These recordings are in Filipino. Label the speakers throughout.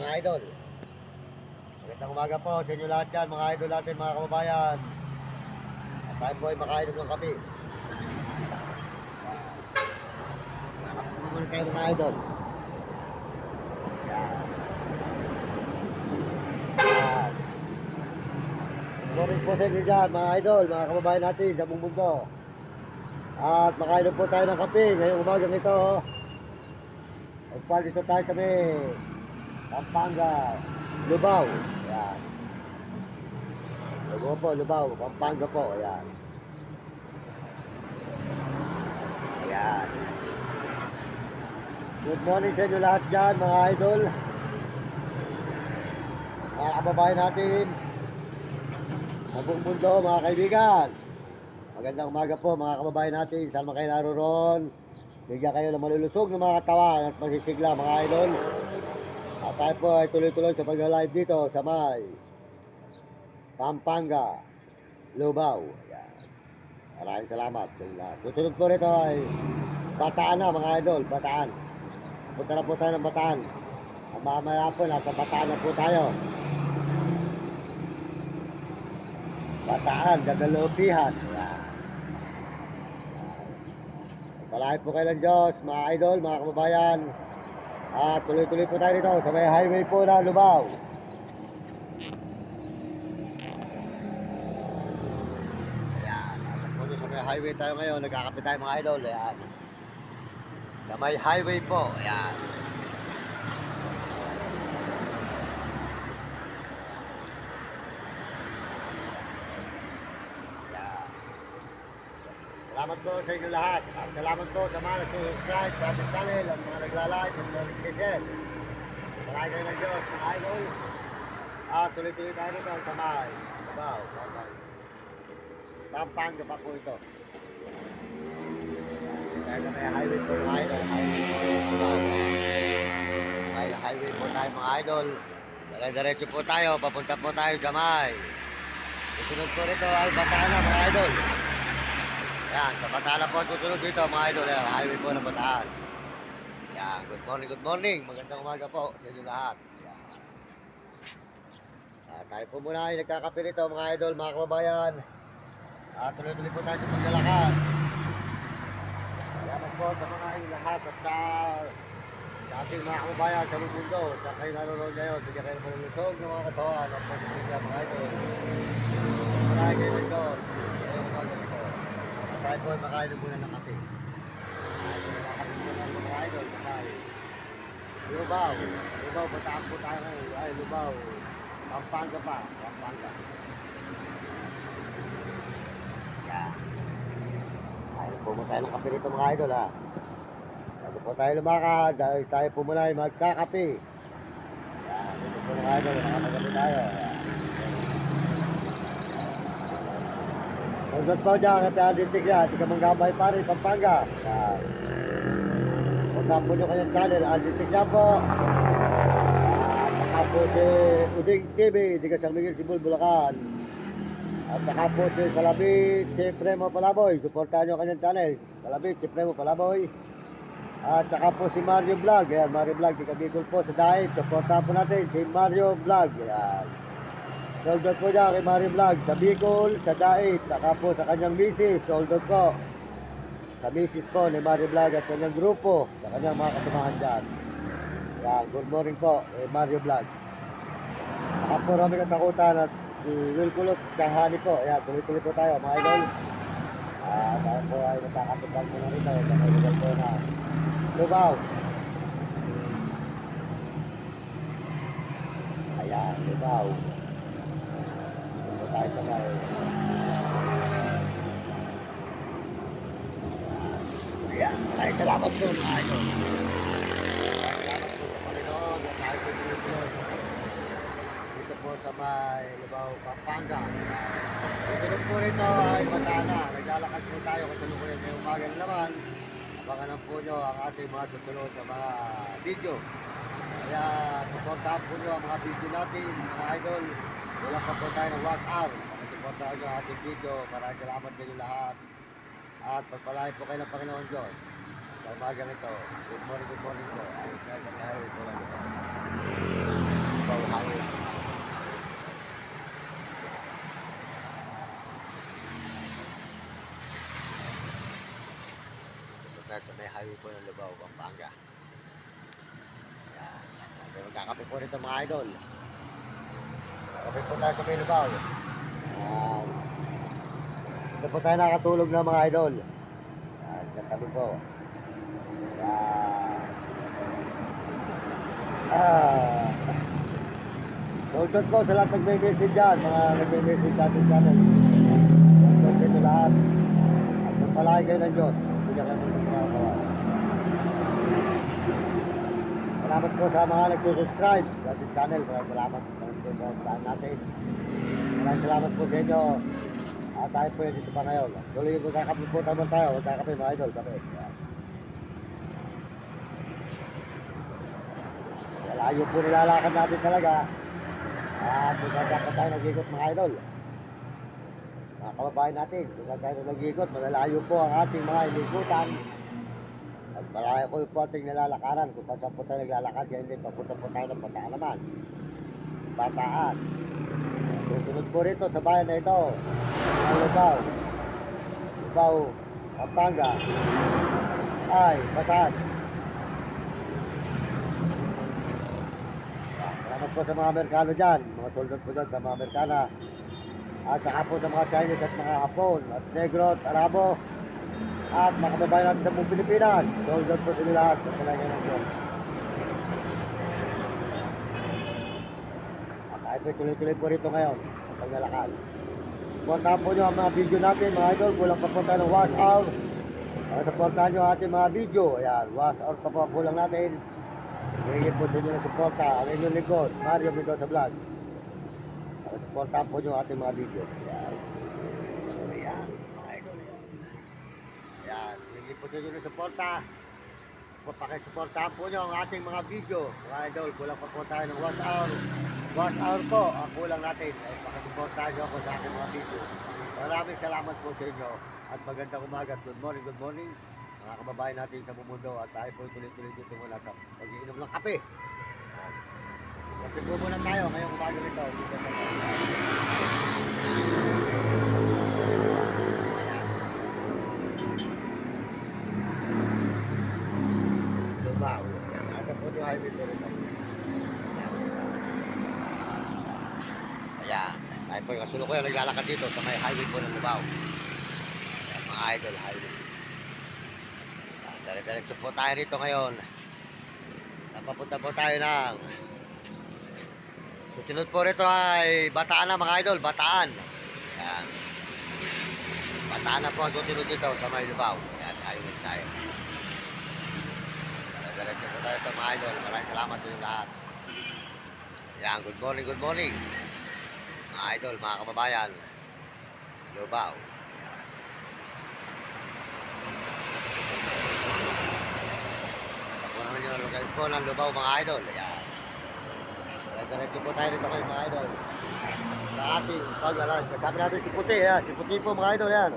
Speaker 1: mga idol. Magandang umaga po sa inyo lahat yan, mga idol natin, mga kababayan. At tayo po ay makainom ng kape. Nakakapunod muna tayo mga idol. Yan. Yan. Good morning po sa inyo dyan, mga idol, mga kababayan natin sa buong mundo. At makainom po tayo ng kape ngayong umagang ito. Dito tayo sa may Pampanga, Lubao. Ayan. Lubao po, Lubao, Pampanga po. Ayan. Ayan. Good morning sa inyo lahat dyan, mga idol. Mga kababayan natin sa buong mundo, mga kaibigan. Magandang umaga po, mga kababayan natin. Saan man kayo naroon, bigyan kayo ng malulusog ng mga katawan at magsisigla, mga idol. At tayo po ay tuloy-tuloy sa pag-live dito sa may Pampanga, Lubao. Ayan. Maraming salamat sa inyo lahat. Susunod po rito ay Bataan na, mga idol, Bataan. Punta na po tayo ng Bataan. Ang mamaya po, nasa Bataan na po tayo. Bataan, Dagalupihan. Ayan. Palahin po kayo ng Diyos, mga idol, mga kababayan. At tuloy-tuloy po tayo dito sa may highway po na Lubao. Ayan, po sa may highway tayo ngayon. Nagkakapit tayo, mga idol. Ayan. Sa may highway po. Ayan. Salamat po sa inyo lahat. At salamat po sa mga nag-subscribe sa ating channel, at mga nagla-like, at mga nag-share. Maraming kayo ng Diyos, mga idol. At tuloy-tuloy tayo nito sa may Lubao, Pampanga pa po ito. Dahil may highway po, mga idol. May highway po tayo, mga idol. Diretso po tayo, papunta po tayo sa may. Susunod po rito ay Bataan na, mga idol. Yan, sa Bataan po tutunod dito, mga idol. Yan, highway po ng Bataan. Yan, good morning, good morning. Magandang umaga po sa inyo lahat. Yan. Tayo po muna ay nagkakape rito, mga idol, mga kababayan. Tuloy-tuloy po tayo sa paglalakad. Salamat po sa mga lahat at sa ating mga kababayan sa buong mundo. Sa kayo nanonood ngayon, bigyan kayo ng malulusog ng mga katawan at pagsisigla, mga idol. Maraming kayo ng Diyos. Ngayong umaga nito. Tayo po ay makainom muna ng kape. Nakakapit muna ng mga idol. Lubao. Lubao, Bataan po tayo ngayon. Ay, Lubao. Pampanga pa. Pampanga. Yan. Ayaw po mo tayo ng kape rito, mga idol, ha. Bago po tayo lumakad, dahil tayo po muna ay magkakape. Yan. Ito po, mga idol. Nakapagabi tayo. Yan. Hanggang po dyan at adintig yan, di ka manggabay pa rin, Pampanga. Huwag na po nyo kanyang channel, adintig yan po. At saka po si Uding TV, di ka San Miguel, Sibul, Bulacan. At saka po si Kalabit, si Premo Palaboy, supportahan nyo kanyang channel. Kalabit, si Premo Palaboy. At saka po si Mario Vlog, yan, Mario Vlog, di ka Bicol po sa diet, supportahan po natin si Mario Vlog, yan. Sold out po dyan kay Mario Vlog sa Bicol, sa Dait, saka po sa kanyang misis, sold out po. Sa misis po ni Mario Vlog at kanyang grupo, sa kanyang mga kasamahan dyan. Yan, good morning po kay Mario Vlog. Saka po rami katakutan at si Will Kulot, kahani po. Yan, tuloy-tuloy po tayo, mga idol. Tayo po ay nagkakatupan po na rito, nagkakatupan po na Lubao. Ayan, Lubao. Tayo sa may ayan, maraming salamat po, mga idol. Maraming salamat po sa Panginoon at tayo po tuloy-tuloy dito po sa may Lubao, Pampanga. Susunod po rito ay Bataan na. Naglalakad po tayo katulukuyan ngayong umaga naman. Abangan po nyo ang ating mga susunod na mga video. Kaya supportahan po nyo ang mga video natin, mga idol. Wala pa po tayo ng WhatsApp. Pakisuportahan nyo ang ating video. Maraming salamat sa inyo lahat. At pagpalain po kayo ng Panginoon Diyos. Sa umaga nito. Good morning po. Ay, tayo po lang ito. Ito tayo sa may highway po ng Lubao, Pampanga. Yan. Okay, magkakape po rito mga idol. Magkakape po tayo sa may Lubao. Yan. Ito po tayo nakatulog na mga idol. Yan, katabi po. Yan. Shoutout po sa lahat nagme-message dyan, mga nagme-message natin channel. Shoutout dito lahat. At magpalahay kayo ng Diyos. Hindi ka kayo magpapagawa. Salamat po sa mga nagsusubscribe sa ating channel. Maraming salamat sa nagsusubscribe natin. Maraming salamat po sa inyo. At tayo po yan dito pa ngayon. Tuloy yung magkakape po naman tayo. Magkakape mga idol. Kape. Malayo po nilalakad natin talaga. At magkakape tayo nag-ikot mga idol. Mga kababayan natin, kung tayo nag-ikot, malalayo po ang ating mga ilikutan. At malayo po po ating nilalakaran kung saan po tayo naglalakad. Kaya hindi, papunta po tayo ng Bataan naman. Bataan. Susunod po rito sa bayan na ito, ang Lubao. Lubao, Pampanga. Ay, Bataan. Salamat po sa mga Amerikano dyan, mga soldot po dyan sa mga Amerikana. At saka po sa mga Chinese at mga Hapon, at Negro at Arabo, at mga kababayan natin sa buong Pilipinas. Soldot po sila lahat, at talaga ng Diyos. At tayo po tuloy-tuloy po rito ngayon, sa paglalakad. Supportahan po nyo ang mga video natin, mga idol, kulang pa po tayo ng wash hour. Supportahan nyo ang ating mga video, ayan, wash hour pa po ang kulang natin. Hingin po sa inyo ng suporta, ang inyong lingkod, Mario Mendoza Vlog. Supportahan po nyo ating mga video. Ayan. Ayan, mga idol. Ayan, hingin po sa inyo ng suporta. Pakisuportahan po nyo ang ating mga video. Mga idol, kulang pa po tayo ng wash hour. Wash hour po, ang kulang natin. Ay pakisuportahan nyo ako sa ating mga video. Maraming salamat po sa inyo. At magandang umaga. Good morning, good morning. Mga kababayan natin sa bumundo at tayo po tuloy-tuloy dito muna sa pag-iinom ng kape. Kasi po muna tayo ngayong umaga nito. Lubao. Ada po yung highway po rito. Ayan. Tayo po yung kasulukuyan naglalakad dito sa may highway po ng Lubao. Ayan, mga idol, highway. Dali-diretso po tayo rito ngayon. Napapunta po tayo ng susunod po rito ay Bataan na mga idol, Bataan. Yan. Bataan na po ang susunod dito sa may Lubao. Yan, highway tayo. Dali-diretso po tayo ito mga idol. Maraming salamat sa inyo lahat. Yan, good morning, good morning. Mga idol, mga kababayan. Lubao. Yung lugar po ng Lubao mga idol. Ayan. Diretso po tayo rito kayo mga idol. Sa ating paglalakad. Kasama natin si Puti. Ayan. Si Puti po mga idol. Ayan.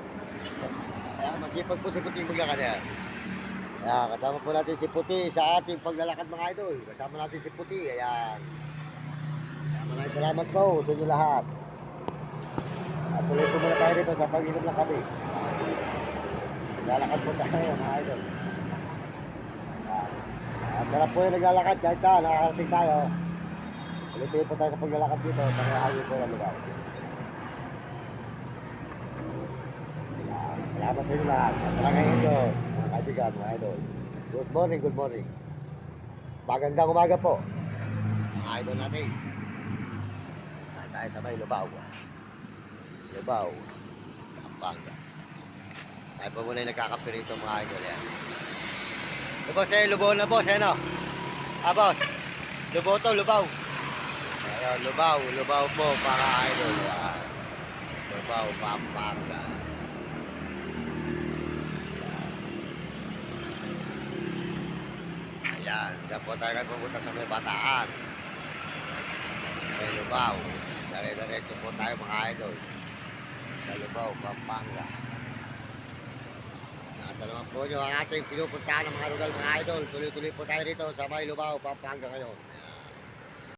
Speaker 1: Ayan. Masipag po si Puti maglakad. Ayan. Ayan. Kasama po natin si Puti sa ating paglalakad mga idol. Kasama natin si Puti. Ayan. Ayan. Maraming salamat po sa inyo lahat. At tuloy po muna tayo rito sa pag-inom ng kape. Lalakad po tayo mga idol. At sarap po yung naglalakad kahit nakakarating tayo. Ulitin po tayo sa paglalakad dito sa mga highway po ng Lubao. Salamat sa inyo lahat. Maraming ito, mga kaibigan, mga idol. Good morning, good morning. Magandang umaga po. Mga idol natin. Tayo sa may Lubao. Lubao, Pampanga. Tayo po muna yung nagkakape rito mga idol. Yan. Boss, Lubao na boss, ano? Boss, Lubao to, Lubao. Ayun, Lubao po, para idol. Lubao, Pampanga. Ayan, dyan po tayo nagpupunta sa may Bataan. May Lubao. Dire-diretso po tayo mga idol. Sa Lubao, Pampanga. Naman po nyo ang ating pinupuntahan ng mga lugar mga idol. Tuloy-tuloy po tayo rito sa may Lubao, Pampanga ngayon.